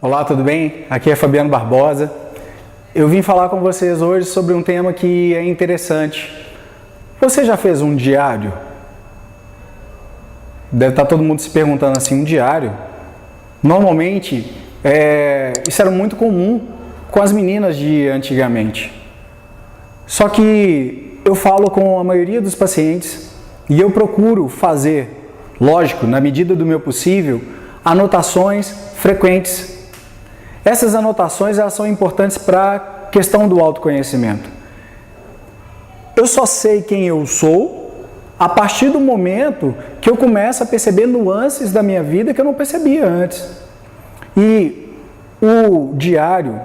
Olá, tudo bem? Aqui é Fabiano Barbosa. Eu vim falar com vocês hoje sobre um tema que é interessante. Você já fez um diário? Deve estar todo mundo se perguntando assim, um diário? Normalmente, isso era muito comum com as meninas de antigamente. Só que eu falo com a maioria dos pacientes e eu procuro fazer, lógico, na medida do meu possível, anotações frequentes. Essas anotações elas são importantes para a questão do autoconhecimento. Eu só sei quem eu sou a partir do momento que eu começo a perceber nuances da minha vida que eu não percebia antes. E o diário,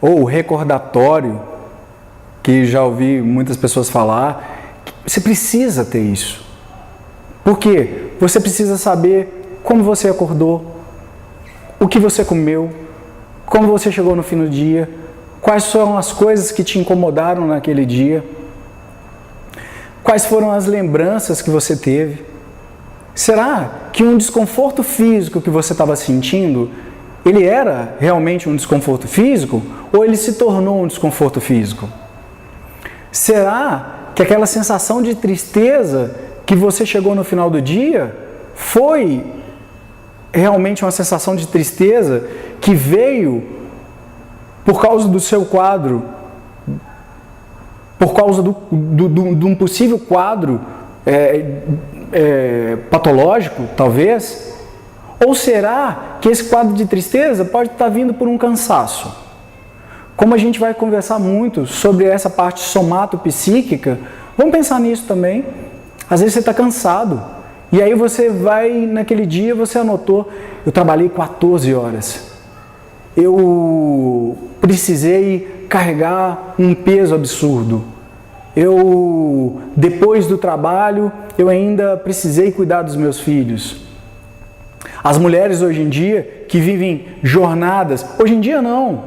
ou o recordatório, que já ouvi muitas pessoas falar, você precisa ter isso. Por quê? Você precisa saber como você acordou, o que você comeu, como você chegou no fim do dia, quais foram as coisas que te incomodaram naquele dia, quais foram as lembranças que você teve. Será que um desconforto físico que você estava sentindo, ele era realmente um desconforto físico ou ele se tornou um desconforto físico? Será que aquela sensação de tristeza que você chegou no final do dia foi realmente uma sensação de tristeza que veio por causa do seu quadro, por causa de um possível quadro patológico, talvez? Ou será que esse quadro de tristeza pode estar vindo por um cansaço? Como a gente vai conversar muito sobre essa parte somatopsíquica, vamos pensar nisso também. Às vezes você está cansado, e aí você vai, naquele dia você anotou, eu trabalhei 14 horas, eu precisei carregar um peso absurdo, depois do trabalho, eu ainda precisei cuidar dos meus filhos. As mulheres hoje em dia, que vivem jornadas, hoje em dia não,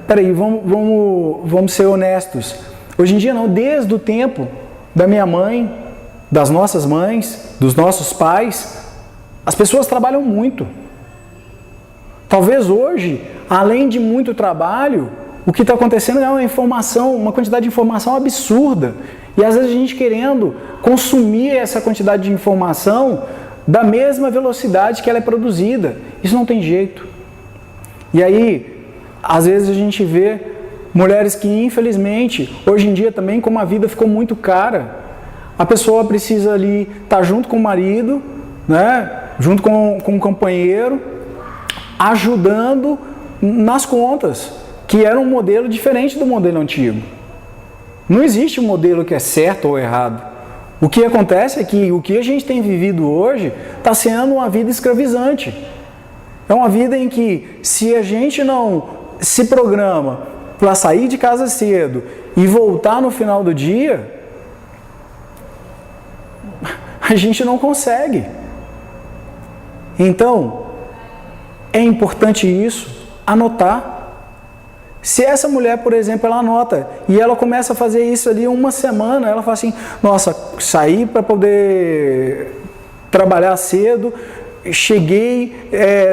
peraí, vamos ser honestos, hoje em dia não, desde o tempo da minha mãe, das nossas mães, dos nossos pais, as pessoas trabalham muito. Talvez hoje, além de muito trabalho, o que está acontecendo é uma quantidade de informação absurda. E às vezes a gente querendo consumir essa quantidade de informação da mesma velocidade que ela é produzida. Isso não tem jeito. E aí, às vezes a gente vê mulheres que infelizmente, hoje em dia também, como a vida ficou muito cara, a pessoa precisa ali estar junto com o marido, junto com o companheiro, ajudando nas contas, que era um modelo diferente do modelo antigo. Não existe um modelo que é certo ou errado. O que acontece é que o que a gente tem vivido hoje está sendo uma vida escravizante. É uma vida em que, se a gente não se programa para sair de casa cedo e voltar no final do dia, a gente não consegue. Então, é importante isso, anotar. Se essa mulher, por exemplo, ela anota e ela começa a fazer isso ali uma semana, ela fala assim, nossa, saí para poder trabalhar cedo, cheguei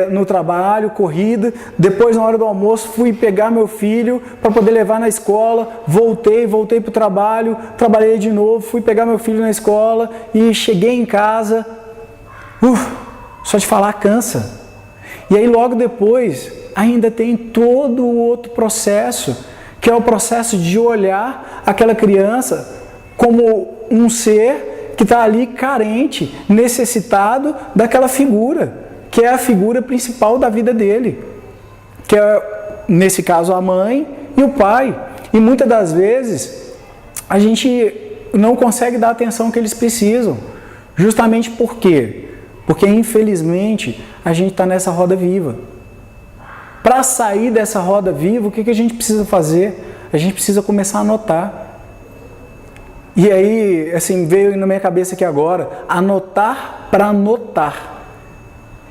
no trabalho, corrida, depois na hora do almoço fui pegar meu filho para poder levar na escola, voltei para o trabalho, trabalhei de novo, fui pegar meu filho na escola e cheguei em casa, só de falar cansa. E aí logo depois ainda tem todo o outro processo, que é o processo de olhar aquela criança como um ser que está ali carente, necessitado daquela figura, que é a figura principal da vida dele, que é, nesse caso, a mãe e o pai. E muitas das vezes a gente não consegue dar a atenção que eles precisam, justamente por quê? Porque infelizmente a gente está nessa roda viva. Para sair dessa roda viva, o que a gente precisa fazer? A gente precisa começar a anotar. E aí, assim, veio na minha cabeça aqui agora, anotar para notar.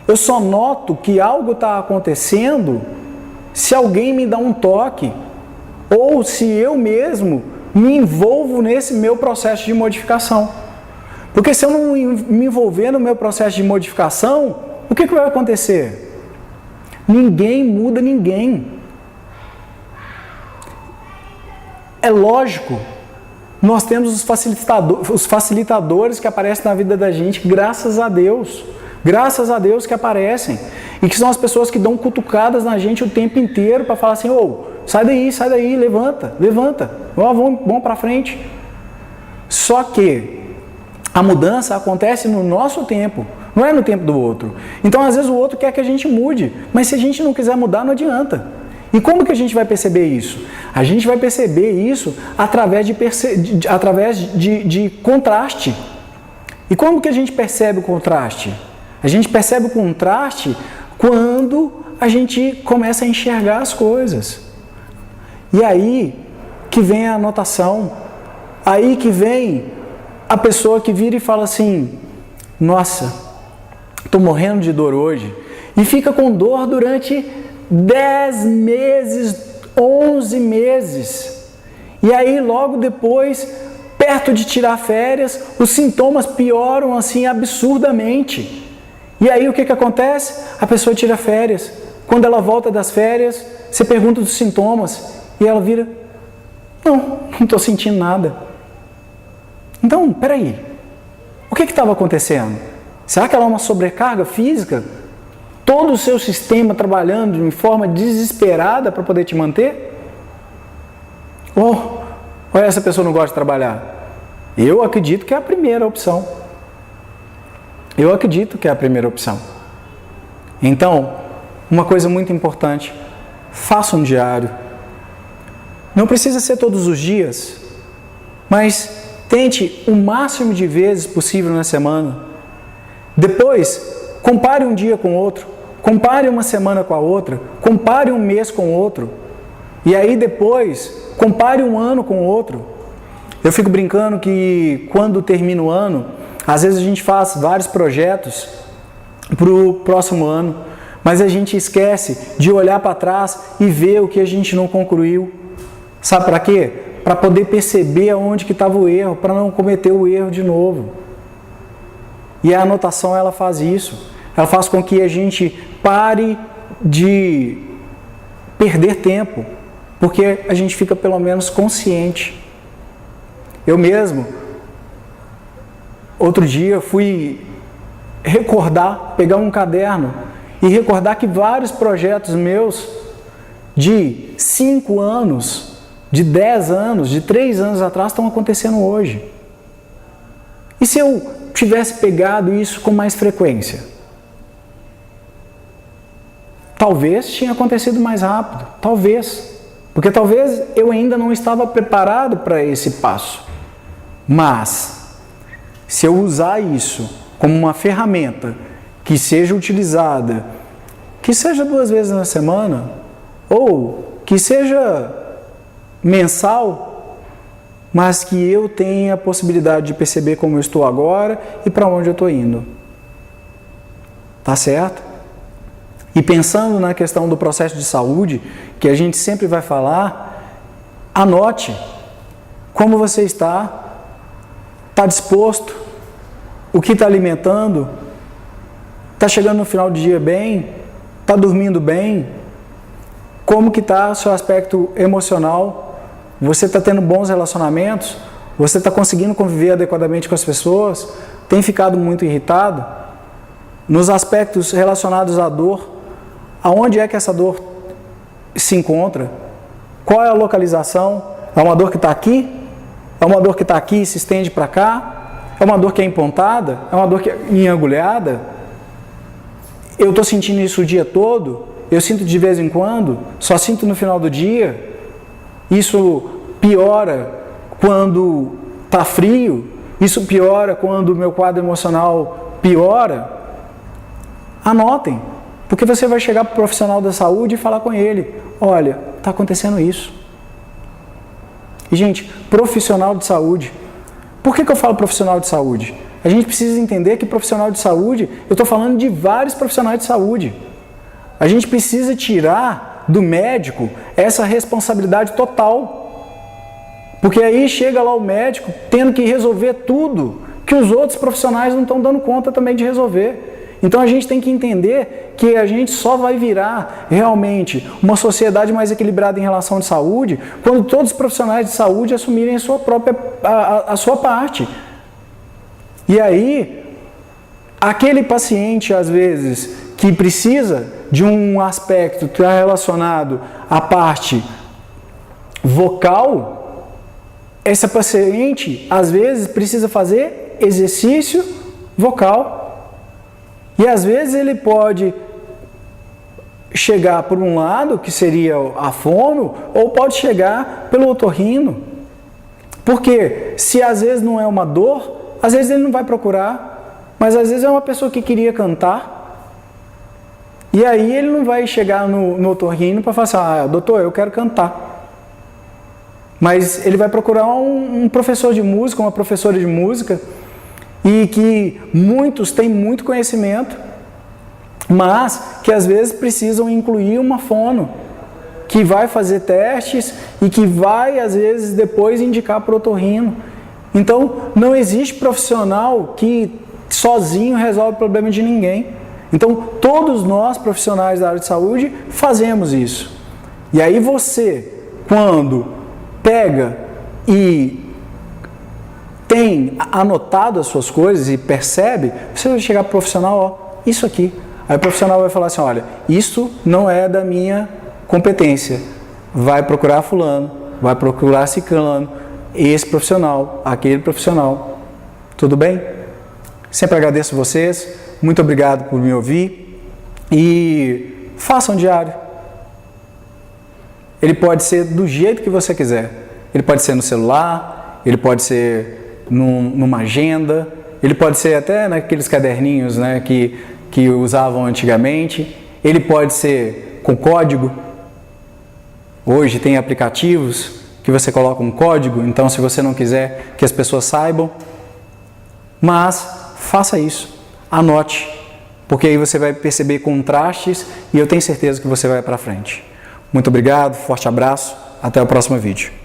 Eu só noto que algo está acontecendo se alguém me dá um toque, ou se eu mesmo me envolvo nesse meu processo de modificação. Porque se eu não me envolver no meu processo de modificação, o que vai acontecer? Ninguém muda ninguém. É lógico, nós temos os facilitadores que aparecem na vida da gente, graças a Deus que aparecem, e que são as pessoas que dão cutucadas na gente o tempo inteiro para falar assim, sai daí, levanta, vamos para frente. Só que a mudança acontece no nosso tempo, não é no tempo do outro. Então às vezes o outro quer que a gente mude, mas se a gente não quiser mudar, não adianta. E como que a gente vai perceber isso? A gente vai perceber isso através de contraste. E como que a gente percebe o contraste? A gente percebe o contraste quando a gente começa a enxergar as coisas. E aí que vem a anotação, aí que vem a pessoa que vira e fala assim, nossa, estou morrendo de dor hoje, e fica com dor durante 10 meses, 11 meses. E aí logo depois, perto de tirar férias, os sintomas pioram assim absurdamente. E aí o que acontece? A pessoa tira férias. Quando ela volta das férias, você pergunta dos sintomas e ela vira, não estou sentindo nada. Então, peraí, o que estava acontecendo? Será que ela é uma sobrecarga física? Todo o seu sistema trabalhando de forma desesperada para poder te manter? Ou essa pessoa não gosta de trabalhar? Eu acredito que é a primeira opção. Então, uma coisa muito importante, faça um diário. Não precisa ser todos os dias, mas tente o máximo de vezes possível na semana. Depois, compare um dia com o outro, compare uma semana com a outra, compare um mês com o outro, e aí depois, compare um ano com o outro. Eu fico brincando que quando termina o ano, às vezes a gente faz vários projetos para o próximo ano, mas a gente esquece de olhar para trás e ver o que a gente não concluiu. Sabe para quê? Para poder perceber aonde que estava o erro, para não cometer o erro de novo. E a anotação, ela faz isso. Ela faz com que a gente pare de perder tempo, porque a gente fica pelo menos consciente. Eu mesmo, outro dia, fui recordar, pegar um caderno e recordar que vários projetos meus de 5 anos, de 10 anos, de 3 anos atrás estão acontecendo hoje. E se eu tivesse pegado isso com mais frequência? Talvez tinha acontecido mais rápido, talvez. Porque talvez eu ainda não estava preparado para esse passo. Mas, se eu usar isso como uma ferramenta que seja utilizada, que seja 2 vezes na semana, ou que seja mensal, mas que eu tenha a possibilidade de perceber como eu estou agora e para onde eu estou indo. Tá certo? E pensando na questão do processo de saúde, que a gente sempre vai falar, anote como você está disposto, o que está alimentando, está chegando no final do dia bem, está dormindo bem, como que está o seu aspecto emocional, você está tendo bons relacionamentos, você está conseguindo conviver adequadamente com as pessoas, tem ficado muito irritado, nos aspectos relacionados à dor, aonde é que essa dor se encontra, qual é a localização, é uma dor que está aqui, é uma dor que está aqui e se estende para cá, é uma dor que é empontada, é uma dor que é enagulhada, eu estou sentindo isso o dia todo, eu sinto de vez em quando, só sinto no final do dia, isso piora quando está frio, isso piora quando o meu quadro emocional piora. Anotem, porque você vai chegar para o profissional da saúde e falar com ele, olha, está acontecendo isso. E gente, profissional de saúde, por que eu falo profissional de saúde? A gente precisa entender que profissional de saúde, eu estou falando de vários profissionais de saúde. A gente precisa tirar do médico essa responsabilidade total. Porque aí chega lá o médico tendo que resolver tudo que os outros profissionais não estão dando conta também de resolver. Então a gente tem que entender que a gente só vai virar realmente uma sociedade mais equilibrada em relação à saúde quando todos os profissionais de saúde assumirem a sua parte. E aí, aquele paciente, às vezes, que precisa de um aspecto que está relacionado à parte vocal, essa paciente, às vezes, precisa fazer exercício vocal. E, às vezes, ele pode chegar por um lado, que seria a fono, ou pode chegar pelo otorrino. Porque se, às vezes, não é uma dor, às vezes ele não vai procurar, mas, às vezes, é uma pessoa que queria cantar. E aí ele não vai chegar no otorrino para falar assim, doutor, eu quero cantar. Mas ele vai procurar um professor de música, uma professora de música, e que muitos têm muito conhecimento, mas que às vezes precisam incluir uma fono, que vai fazer testes e que vai, às vezes, depois indicar para o otorrino. Então, não existe profissional que sozinho resolve o problema de ninguém. Então, todos nós, profissionais da área de saúde, fazemos isso. E aí você, quando pega e tem anotado as suas coisas e percebe, você vai chegar para o profissional, isso aqui. Aí o profissional vai falar assim, olha, isso não é da minha competência. Vai procurar fulano, vai procurar ciclano, esse profissional, aquele profissional. Tudo bem? Sempre agradeço vocês. Muito obrigado por me ouvir e faça um diário. Ele pode ser do jeito que você quiser. Ele pode ser no celular, ele pode ser numa agenda, ele pode ser até naqueles caderninhos, né, que usavam antigamente. Ele pode ser com código. Hoje tem aplicativos que você coloca um código, então se você não quiser que as pessoas saibam, mas faça isso. Anote, porque aí você vai perceber contrastes e eu tenho certeza que você vai para frente. Muito obrigado, forte abraço, até o próximo vídeo.